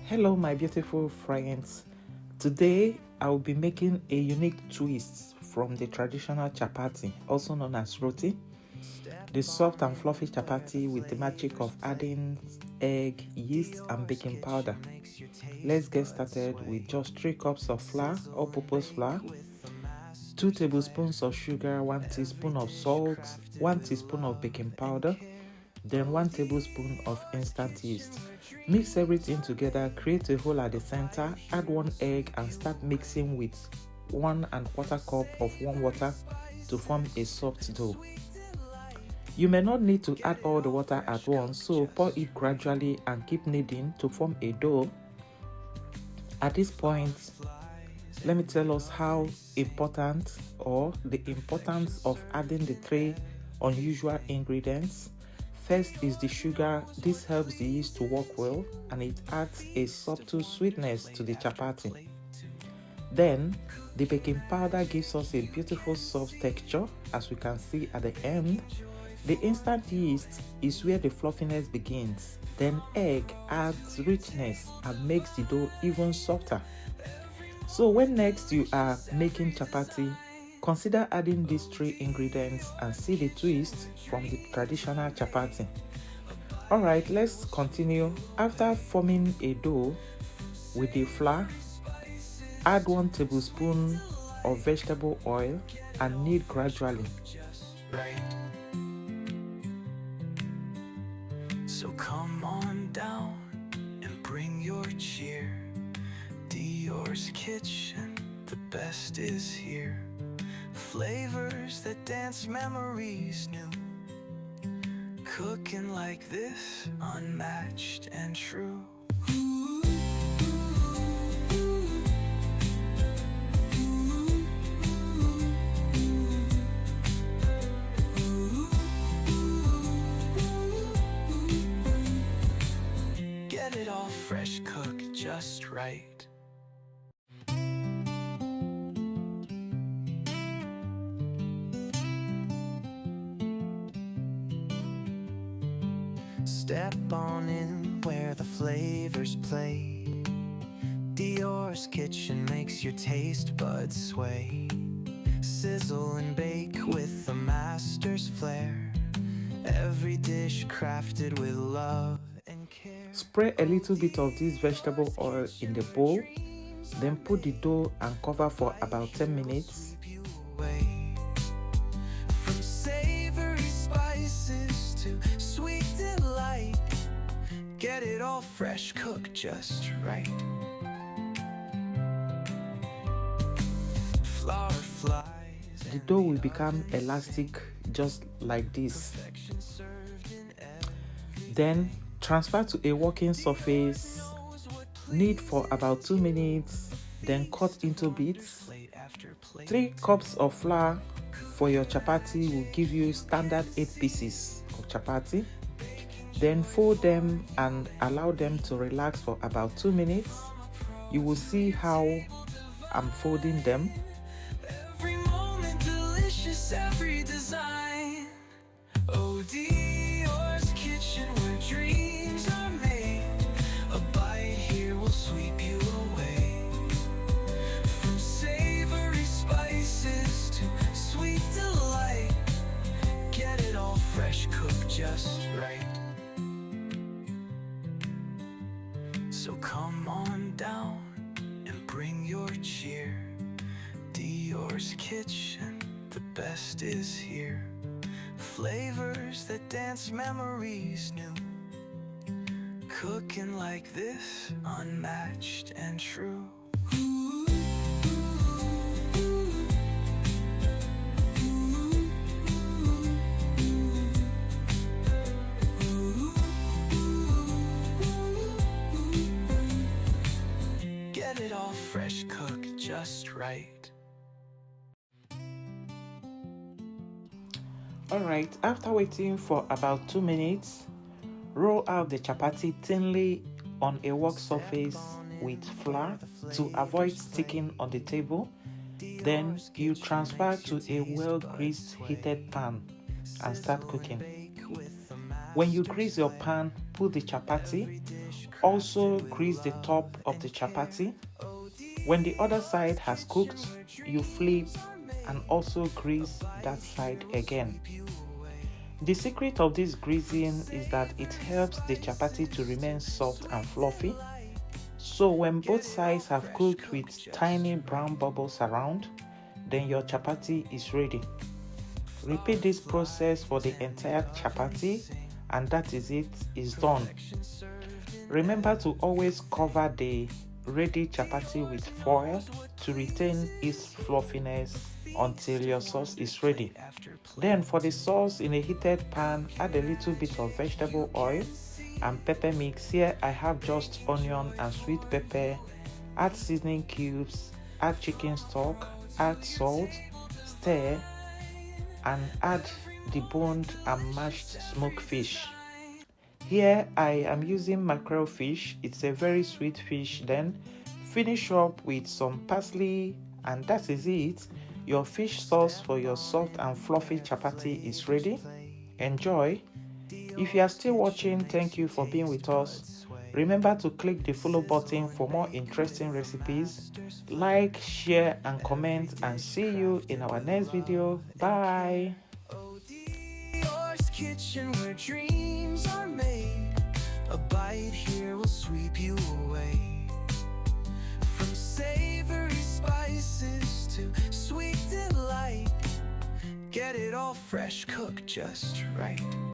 Hello my beautiful friends. Today I will be making a unique twist from the traditional chapati, also known as roti. The soft and fluffy chapati with the magic of adding egg, yeast and baking powder. Let's get started with just 3 cups of flour, all-purpose flour, 2 tablespoons of sugar, 1 teaspoon of salt, 1 teaspoon of baking powder, then 1 tablespoon of instant yeast. Mix everything together, create a hole at the center, add 1 egg and start mixing with 1 1/4 cup of warm water to form a soft dough. You may not need to add all the water at once, so pour it gradually and keep kneading to form a dough. At this point, let me tell us how important or the importance of adding the 3 unusual ingredients. First is the sugar. This helps the yeast to work well and it adds a subtle sweetness to the chapati. Then the baking powder gives us a beautiful soft texture, as we can see at the end. The instant yeast is where the fluffiness begins. Then egg adds richness and makes the dough even softer. So when next you are making chapati, consider adding these 3 ingredients and see the twist from the traditional chapati. Alright, let's continue. After forming a dough with the flour, add 1 tablespoon of vegetable oil and knead gradually. So come on down and bring your cheer. Dior's kitchen, the best is here. Flavors that dance, memories new. Cooking like this, unmatched and true. Get it all fresh, cooked just right. Step on in where the flavors play. Dior's kitchen makes your taste buds sway. Sizzle and bake with the master's flair. Every dish crafted with love and care. Spray a little bit of this vegetable oil in the bowl, then put the dough and cover for about 10 minutes. From savory spices to sweet delight, get it all fresh, cooked just right. Flour flies. The dough will become elastic just like this. Then transfer to a working surface, knead for about 2 minutes, then cut into bits. 3 cups of flour for your chapati will give you standard 8 pieces of chapati. Then fold them and allow them to relax for about 2 minutes. You will see how I'm folding them. Every moment delicious, every design. Oh, Dior's kitchen where dreams are made. A bite here will sweep you away. From savory spices to sweet delight, get it all fresh, cooked just right. So come on down and bring your cheer. Dior's kitchen, the best is here. Flavors that dance, memories new. Cooking like this, unmatched and true. Get it all fresh, cooked just right. Alright, after waiting for about 2 minutes, roll out the chapati thinly on a work surface with flour to avoid sticking on the table. Then you transfer to a well-greased heated pan and start cooking. When you grease your pan, put the chapati, Also grease the top of the chapati. When the other side has cooked, you flip and also grease that side again. The secret of this greasing is that it helps the chapati to remain soft and fluffy. So when both sides have cooked with tiny brown bubbles around, then your chapati is ready. Repeat this process for the entire chapati and that is done. Remember to always cover the ready chapati with foil to retain its fluffiness until your sauce is ready. Then for the sauce, in a heated pan, add a little bit of vegetable oil and pepper mix. Here I have just onion and sweet pepper. Add seasoning cubes, add chicken stock, add salt, stir, and add deboned and mashed smoked fish. Here I am using mackerel fish. It's a very sweet fish. Then finish up with some parsley, and that is it. Your fish sauce for your soft and fluffy chapati is ready. Enjoy. If you are still watching, thank you for being with us. Remember to click the follow button for more interesting recipes. Like, share, and comment, and see you in our next video. Bye. Kitchen where dreams are made. A bite here will sweep you away. From savory spices to sweet delight, get it all fresh, cooked just right.